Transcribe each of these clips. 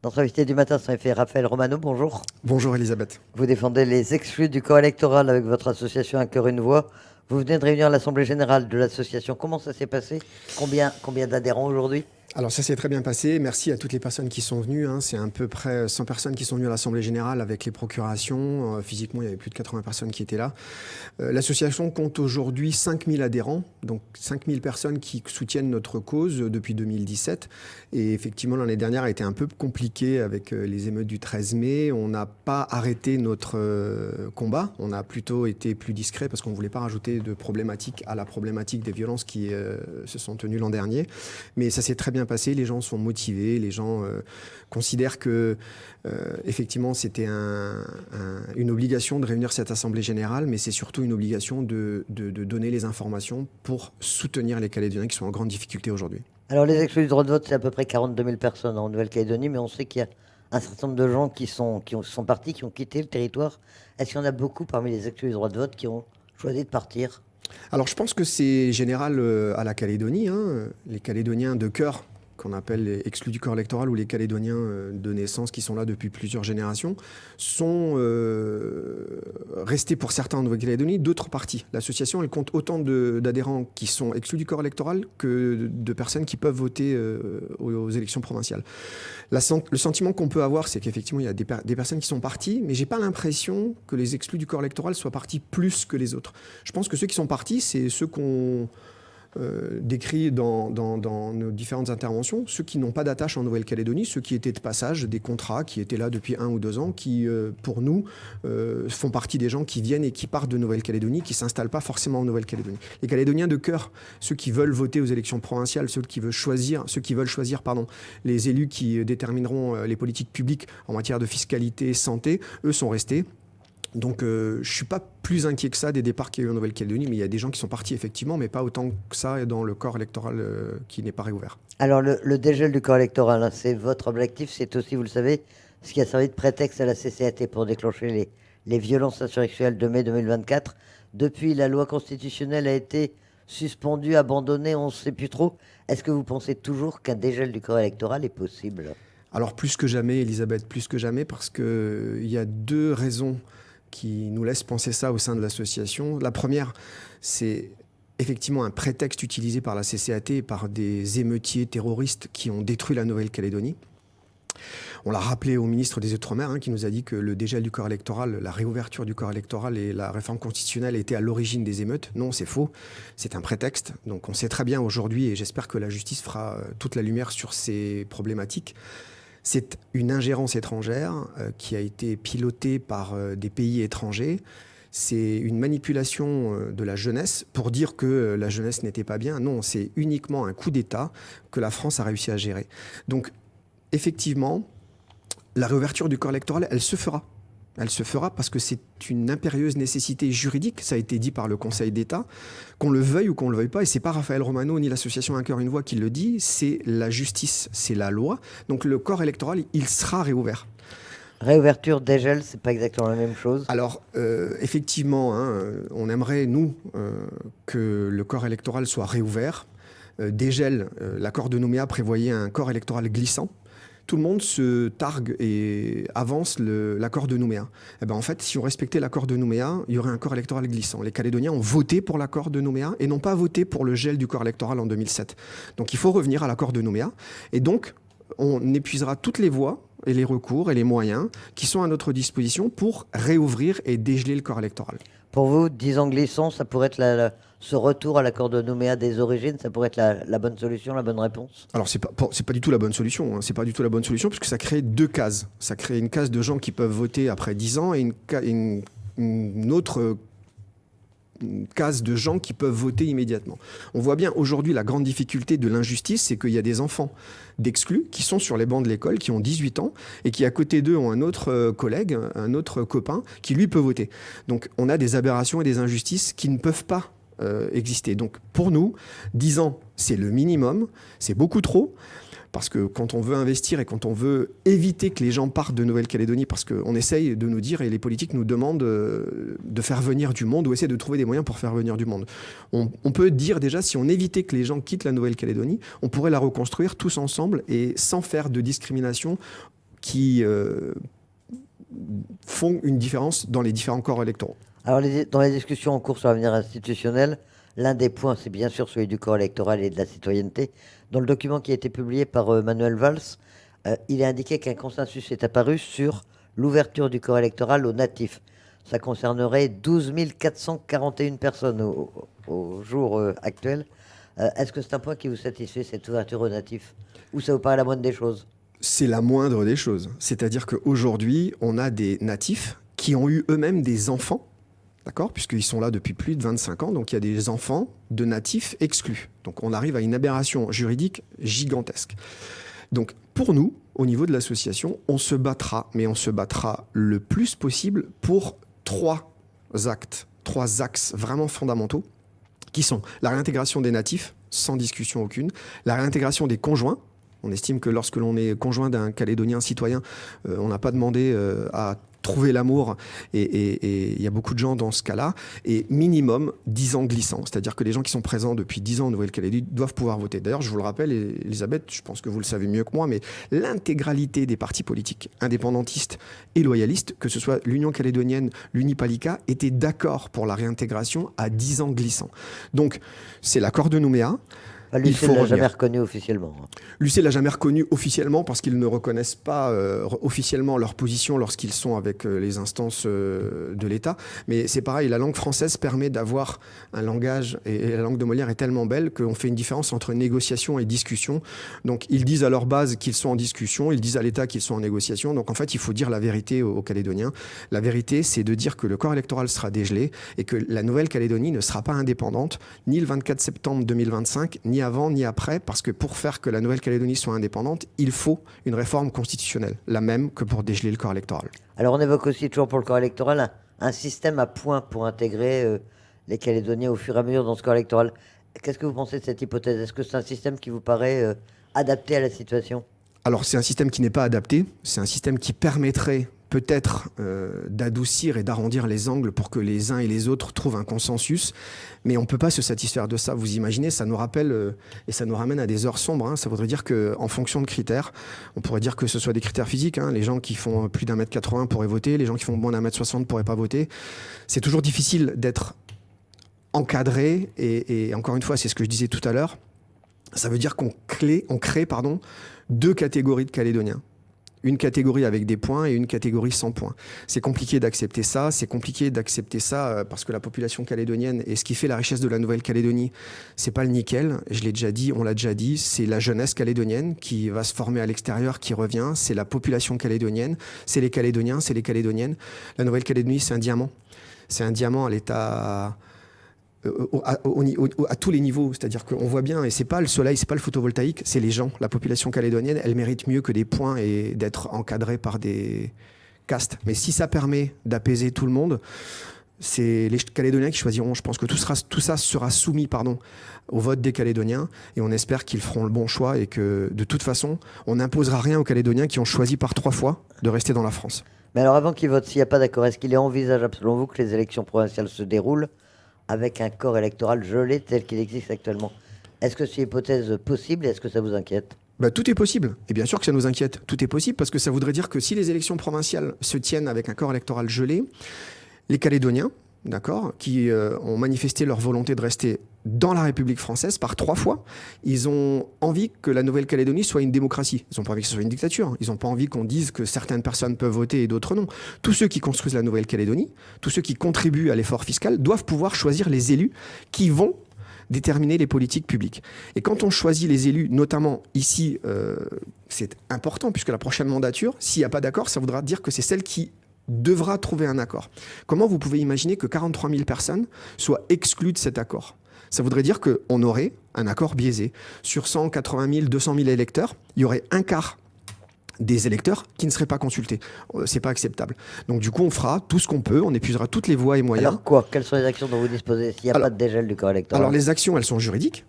Notre invité du matin, c'est fait Raphaël Romano. Bonjour. Bonjour Elisabeth. Vous défendez les exclus du corps électoral avec votre association Un cœur, une voix. Vous venez de réunir l'Assemblée générale de l'association. Comment ça s'est passé? Combien d'adhérents aujourd'hui? Alors ça s'est très bien passé. Merci à toutes les personnes qui sont venues. C'est à peu près 100 personnes qui sont venues à l'Assemblée générale avec les procurations. Physiquement, il y avait plus de 80 personnes qui étaient là. L'association compte aujourd'hui 5000 adhérents, donc 5000 personnes qui soutiennent notre cause depuis 2017. Et effectivement, l'année dernière a été un peu compliquée avec les émeutes du 13 mai. On n'a pas arrêté notre combat. On a plutôt été plus discret parce qu'on ne voulait pas rajouter de problématiques à la problématique des violences qui se sont tenues l'an dernier. Mais ça s'est très bien passé, les gens sont motivés, les gens considèrent que effectivement c'était une obligation de réunir cette assemblée générale, mais c'est surtout une obligation de donner les informations pour soutenir les Calédoniens qui sont en grande difficulté aujourd'hui. Alors, les exclus du droit de vote, c'est à peu près 42 000 personnes en Nouvelle-Calédonie, mais on sait qu'il y a un certain nombre de gens qui sont partis, qui ont quitté le territoire. Est-ce qu'il y en a beaucoup parmi les exclus du droit de vote qui ont choisi de partir? Alors je pense que c'est général à la Calédonie. Les Calédoniens de cœur, qu'on appelle les exclus du corps électoral, ou les Calédoniens de naissance qui sont là depuis plusieurs générations, sont restés pour certains en Nouvelle-Calédonie, d'autres partis. L'association, elle compte autant d'adhérents qui sont exclus du corps électoral que de personnes qui peuvent voter aux élections provinciales. Le sentiment qu'on peut avoir, c'est qu'effectivement, il y a des personnes qui sont parties, mais j'ai pas l'impression que les exclus du corps électoral soient partis plus que les autres. Je pense que ceux qui sont partis, c'est ceux qu'on décrit dans nos différentes interventions, ceux qui n'ont pas d'attache en Nouvelle-Calédonie, ceux qui étaient de passage, des contrats, qui étaient là depuis 1 ou 2 ans, qui, pour nous, font partie des gens qui viennent et qui partent de Nouvelle-Calédonie, qui ne s'installent pas forcément en Nouvelle-Calédonie. Les Calédoniens de cœur, ceux qui veulent voter aux élections provinciales, ceux qui veulent choisir, les élus qui détermineront les politiques publiques en matière de fiscalité, santé, eux sont restés. Donc je ne suis pas plus inquiet que ça des départs qu'il y a eu en Nouvelle-Calédonie, mais il y a des gens qui sont partis effectivement, mais pas autant que ça dans le corps électoral qui n'est pas réouvert. Alors, le dégel du corps électoral, hein, c'est votre objectif, c'est aussi, vous le savez, ce qui a servi de prétexte à la CCAT pour déclencher les violences insurrectionnelles de mai 2024. Depuis, la loi constitutionnelle a été suspendue, abandonnée, on ne sait plus trop. Est-ce que vous pensez toujours qu'un dégel du corps électoral est possible? Alors plus que jamais, Elisabeth, plus que jamais, parce qu'il y a 2 raisons qui nous laissent penser ça au sein de l'association. La première, c'est effectivement un prétexte utilisé par la CCAT et par des émeutiers terroristes qui ont détruit la Nouvelle-Calédonie. On l'a rappelé au ministre des Outre-mer, qui nous a dit que le dégel du corps électoral, la réouverture du corps électoral et la réforme constitutionnelle étaient à l'origine des émeutes. Non, c'est faux. C'est un prétexte. Donc on sait très bien aujourd'hui, et j'espère que la justice fera toute la lumière sur ces problématiques. C'est une ingérence étrangère qui a été pilotée par des pays étrangers. C'est une manipulation de la jeunesse pour dire que la jeunesse n'était pas bien. Non, c'est uniquement un coup d'État que la France a réussi à gérer. Donc, effectivement, la réouverture du corps électoral, elle se fera. Elle se fera parce que c'est une impérieuse nécessité juridique, ça a été dit par le Conseil d'État, qu'on le veuille ou qu'on ne le veuille pas, et c'est pas Raphaël Romano ni l'association Un cœur, une voix qui le dit, c'est la justice, c'est la loi. Donc le corps électoral, il sera réouvert. Réouverture, dégel, c'est pas exactement la même chose. Alors, effectivement, on aimerait, nous, que le corps électoral soit réouvert. Dégel, l'accord de Nouméa prévoyait un corps électoral glissant. Tout le monde se targue et avance l'accord de Nouméa. Eh ben, en fait, si on respectait l'accord de Nouméa, il y aurait un corps électoral glissant. Les Calédoniens ont voté pour l'accord de Nouméa et n'ont pas voté pour le gel du corps électoral en 2007. Donc il faut revenir à l'accord de Nouméa. Et donc, on épuisera toutes les voies et les recours et les moyens qui sont à notre disposition pour réouvrir et dégeler le corps électoral. Pour vous, 10 ans glissants, ça pourrait être ce retour à l'accord de Nouméa des origines, ça pourrait être la bonne solution, la bonne réponse? Alors, c'est pas du tout la bonne solution. C'est pas du tout la bonne solution puisque ça crée 2 cases. Ça crée une case de gens qui peuvent voter après 10 ans et une autre case de gens qui peuvent voter immédiatement. On voit bien aujourd'hui la grande difficulté de l'injustice, c'est qu'il y a des enfants d'exclus qui sont sur les bancs de l'école, qui ont 18 ans et qui à côté d'eux ont un autre collègue, un autre copain qui lui peut voter. Donc on a des aberrations et des injustices qui ne peuvent pas exister. Donc pour nous, 10 ans, c'est le minimum, c'est beaucoup trop. Parce que quand on veut investir et quand on veut éviter que les gens partent de Nouvelle-Calédonie, parce qu'on essaye de nous dire, et les politiques nous demandent de faire venir du monde, ou essayer de trouver des moyens pour faire venir du monde. On peut dire déjà, si on évitait que les gens quittent la Nouvelle-Calédonie, on pourrait la reconstruire tous ensemble et sans faire de discrimination qui font une différence dans les différents corps électoraux. Alors, dans les discussions en cours sur l'avenir institutionnel, l'un des points, c'est bien sûr celui du corps électoral et de la citoyenneté. Dans le document qui a été publié par Manuel Valls, il est indiqué qu'un consensus est apparu sur l'ouverture du corps électoral aux natifs. Ça concernerait 12 441 personnes au jour actuel. Est-ce que c'est un point qui vous satisfait, cette ouverture aux natifs? Ou ça vous paraît la moindre des choses? C'est la moindre des choses. C'est-à-dire qu'aujourd'hui, on a des natifs qui ont eu eux-mêmes des enfants, d'accord, puisqu'ils sont là depuis plus de 25 ans, donc il y a des enfants de natifs exclus. Donc on arrive à une aberration juridique gigantesque. Donc pour nous, au niveau de l'association, on se battra, mais on se battra le plus possible pour trois axes vraiment fondamentaux, qui sont la réintégration des natifs, sans discussion aucune, la réintégration des conjoints. On estime que lorsque l'on est conjoint d'un Calédonien citoyen, on n'a pas demandé à trouver l'amour, et il y a beaucoup de gens dans ce cas-là, et minimum 10 ans glissants. C'est-à-dire que les gens qui sont présents depuis 10 ans en Nouvelle-Calédonie doivent pouvoir voter. D'ailleurs, je vous le rappelle, Elisabeth, je pense que vous le savez mieux que moi, mais l'intégralité des partis politiques indépendantistes et loyalistes, que ce soit l'Union calédonienne, l'Unipalika, étaient d'accord pour la réintégration à 10 ans glissants. Donc, c'est l'accord de Nouméa. L'UC ne l'a jamais reconnu officiellement. L'UC ne l'a jamais reconnu officiellement parce qu'ils ne reconnaissent pas officiellement leur position lorsqu'ils sont avec les instances de l'État. Mais c'est pareil, la langue française permet d'avoir un langage, et la langue de Molière est tellement belle qu'on fait une différence entre négociation et discussion. Donc ils disent à leur base qu'ils sont en discussion, ils disent à l'État qu'ils sont en négociation. Donc en fait, il faut dire la vérité aux Calédoniens. La vérité, c'est de dire que le corps électoral sera dégelé et que la Nouvelle-Calédonie ne sera pas indépendante, ni le 24 septembre 2025, ni avant ni après, parce que pour faire que la Nouvelle-Calédonie soit indépendante, il faut une réforme constitutionnelle, la même que pour dégeler le corps électoral. Alors on évoque aussi toujours pour le corps électoral un système à points pour intégrer les Calédoniens au fur et à mesure dans ce corps électoral. Qu'est-ce que vous pensez de cette hypothèse? Est-ce que c'est un système qui vous paraît adapté à la situation? Alors c'est un système qui n'est pas adapté, c'est un système qui permettrait peut-être d'adoucir et d'arrondir les angles pour que les uns et les autres trouvent un consensus, mais on ne peut pas se satisfaire de ça. Vous imaginez, ça nous rappelle et ça nous ramène à des heures sombres, hein. Ça voudrait dire qu'en fonction de critères, on pourrait dire que ce soit des critères physiques, hein. Les gens qui font plus d'1m80 pourraient voter, les gens qui font moins d'1m60 ne pourraient pas voter. C'est toujours difficile d'être encadré, et encore une fois, c'est ce que je disais tout à l'heure, ça veut dire qu'on crée deux catégories de Calédoniens. Une catégorie avec des points et une catégorie sans points. C'est compliqué d'accepter ça, parce que la population calédonienne, et ce qui fait la richesse de la Nouvelle-Calédonie, c'est pas le nickel, je l'ai déjà dit, on l'a déjà dit, c'est la jeunesse calédonienne qui va se former à l'extérieur, qui revient, c'est la population calédonienne, c'est les Calédoniens, c'est les Calédoniennes. La Nouvelle-Calédonie, c'est un diamant. C'est un diamant à l'état... à tous les niveaux, c'est-à-dire qu'on voit bien, et c'est pas le soleil, c'est pas le photovoltaïque, c'est les gens. La population calédonienne, elle mérite mieux que des points et d'être encadrée par des castes. Mais si ça permet d'apaiser tout le monde, c'est les Calédoniens qui choisiront. Je pense que tout ça sera soumis au vote des Calédoniens, et on espère qu'ils feront le bon choix et que de toute façon, on n'imposera rien aux Calédoniens qui ont choisi par 3 fois de rester dans la France. Mais alors avant qu'ils votent, s'il n'y a pas d'accord, est-ce qu'il est envisageable selon vous que les élections provinciales se déroulent avec un corps électoral gelé tel qu'il existe actuellement? Est-ce que c'est une hypothèse possible et est-ce que ça vous inquiète? Tout est possible. Et bien sûr que ça nous inquiète. Tout est possible parce que ça voudrait dire que si les élections provinciales se tiennent avec un corps électoral gelé, les Calédoniens, d'accord, qui ont manifesté leur volonté de rester dans la République française par 3 fois, ils ont envie que la Nouvelle-Calédonie soit une démocratie. Ils n'ont pas envie que ce soit une dictature. Ils n'ont pas envie qu'on dise que certaines personnes peuvent voter et d'autres non. Tous ceux qui construisent la Nouvelle-Calédonie, tous ceux qui contribuent à l'effort fiscal, doivent pouvoir choisir les élus qui vont déterminer les politiques publiques. Et quand on choisit les élus, notamment ici, c'est important, puisque la prochaine mandature, s'il n'y a pas d'accord, ça voudra dire que c'est celle qui devra trouver un accord. Comment vous pouvez imaginer que 43 000 personnes soient exclues de cet accord? Ça voudrait dire qu'on aurait un accord biaisé. Sur 180 000, 200 000 électeurs, il y aurait un quart des électeurs qui ne seraient pas consultés. C'est pas acceptable. Donc du coup, on fera tout ce qu'on peut, on épuisera toutes les voies et moyens. Alors quoi? Quelles sont les actions dont vous disposez s'il n'y a pas de dégel du corps électoral? Alors les actions, elles sont juridiques,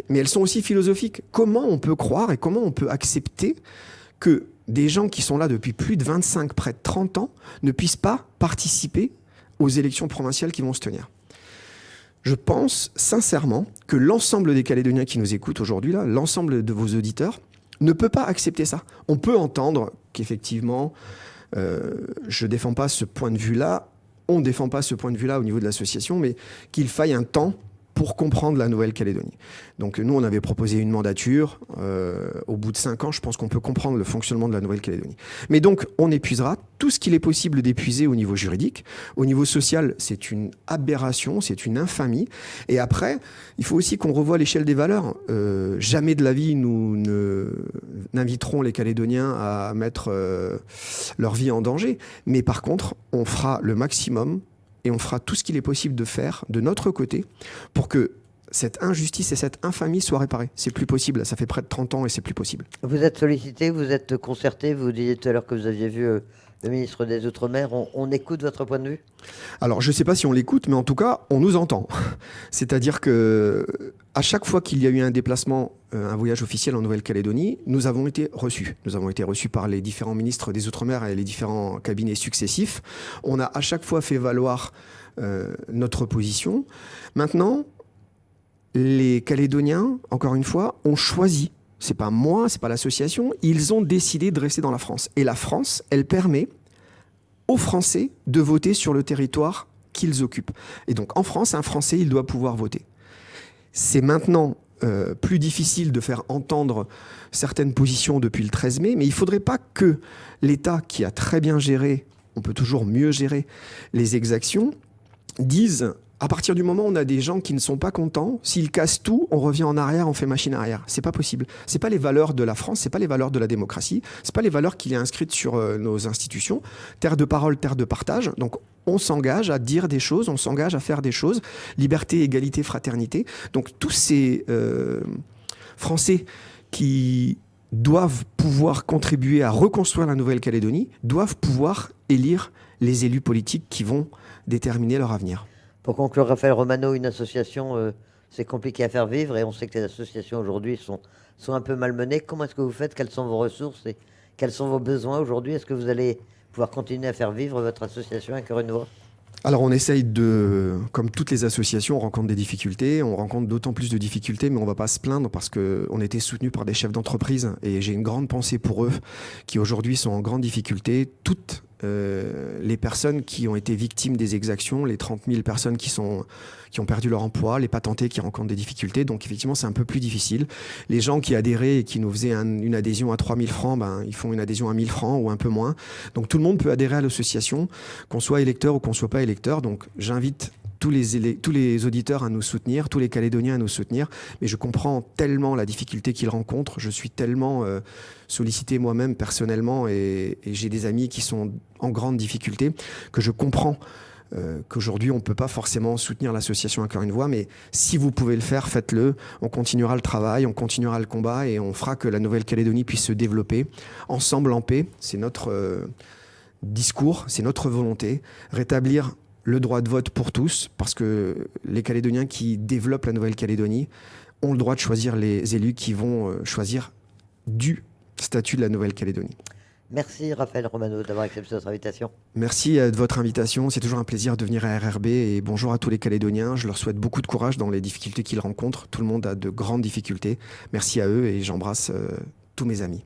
mais elles sont aussi philosophiques. Comment on peut croire et comment on peut accepter que des gens qui sont là depuis plus de 25, près de 30 ans, ne puissent pas participer aux élections provinciales qui vont se tenir? Je pense sincèrement que l'ensemble des Calédoniens qui nous écoutent aujourd'hui, là, l'ensemble de vos auditeurs, ne peut pas accepter ça. On peut entendre qu'effectivement, je ne défends pas ce point de vue-là, on ne défend pas ce point de vue-là au niveau de l'association, mais qu'il faille un temps pour comprendre la Nouvelle-Calédonie. Donc nous, on avait proposé une mandature. Au bout de 5 ans, je pense qu'on peut comprendre le fonctionnement de la Nouvelle-Calédonie. Mais donc, on épuisera tout ce qu'il est possible d'épuiser au niveau juridique. Au niveau social, c'est une aberration, c'est une infamie. Et après, il faut aussi qu'on revoie l'échelle des valeurs. Jamais de la vie, nous n'inviterons les Calédoniens à mettre leur vie en danger. Mais par contre, on fera le maximum et on fera tout ce qu'il est possible de faire de notre côté pour que cette injustice et cette infamie soient réparées. C'est plus possible, ça fait près de 30 ans et c'est plus possible. Vous êtes sollicité, vous êtes concerté, vous disiez tout à l'heure que vous aviez vu le ministre des Outre-mer. On écoute votre point de vue? Alors, je ne sais pas si on l'écoute, mais en tout cas, on nous entend. C'est-à-dire que à chaque fois qu'il y a eu un déplacement, un voyage officiel en Nouvelle-Calédonie, nous avons été reçus. Nous avons été reçus par les différents ministres des Outre-mer et les différents cabinets successifs. On a à chaque fois fait valoir notre position. Maintenant, les Calédoniens, encore une fois, ont choisi. C'est pas moi, c'est pas l'association. Ils ont décidé de rester dans la France. Et la France, elle permet aux Français de voter sur le territoire qu'ils occupent. Et donc, en France, un Français, il doit pouvoir voter. C'est maintenant plus difficile de faire entendre certaines positions depuis le 13 mai, mais il ne faudrait pas que l'État, qui a très bien géré, on peut toujours mieux gérer les exactions, dise... À partir du moment où on a des gens qui ne sont pas contents, s'ils cassent tout, on revient en arrière, on fait machine arrière. C'est pas possible. C'est pas les valeurs de la France, c'est pas les valeurs de la démocratie, c'est pas les valeurs qu'il y a inscrites sur nos institutions. Terre de parole, terre de partage. Donc on s'engage à dire des choses, on s'engage à faire des choses. Liberté, égalité, fraternité. Donc tous ces Français qui doivent pouvoir contribuer à reconstruire la Nouvelle-Calédonie, doivent pouvoir élire les élus politiques qui vont déterminer leur avenir. Pour conclure, Raphaël Romano, une association, c'est compliqué à faire vivre et on sait que les associations aujourd'hui sont un peu malmenées. Comment est-ce que vous faites? Quelles sont vos ressources et quels sont vos besoins aujourd'hui? Est-ce que vous allez pouvoir continuer à faire vivre votre association à Cœur une Voix? Alors on essaye comme toutes les associations, on rencontre des difficultés, on rencontre d'autant plus de difficultés, mais on ne va pas se plaindre parce qu'on était soutenu par des chefs d'entreprise et j'ai une grande pensée pour eux qui aujourd'hui sont en grande difficulté. Toutes les personnes qui ont été victimes des exactions, les 30 000 personnes qui ont perdu leur emploi, les patentés qui rencontrent des difficultés. Donc effectivement, c'est un peu plus difficile. Les gens qui adhéraient et qui nous faisaient une adhésion à 3 000 francs, ils font une adhésion à 1 000 francs ou un peu moins. Donc tout le monde peut adhérer à l'association, qu'on soit électeur ou qu'on ne soit pas électeur. Donc j'invite tous les auditeurs à nous soutenir, tous les Calédoniens à nous soutenir. Mais je comprends tellement la difficulté qu'ils rencontrent. Je suis tellement sollicité moi-même personnellement et j'ai des amis qui sont en grande difficulté que je comprends qu'aujourd'hui on ne peut pas forcément soutenir l'association à Cœur une Voix. Mais si vous pouvez le faire, faites-le. On continuera le travail, on continuera le combat et on fera que la Nouvelle-Calédonie puisse se développer ensemble en paix. C'est notre discours, c'est notre volonté. Rétablir le droit de vote pour tous, parce que les Calédoniens qui développent la Nouvelle-Calédonie ont le droit de choisir les élus qui vont choisir du statut de la Nouvelle-Calédonie. Merci Raphaël Romano d'avoir accepté notre invitation. Merci de votre invitation, c'est toujours un plaisir de venir à RRB et bonjour à tous les Calédoniens. Je leur souhaite beaucoup de courage dans les difficultés qu'ils rencontrent. Tout le monde a de grandes difficultés. Merci à eux et j'embrasse tous mes amis.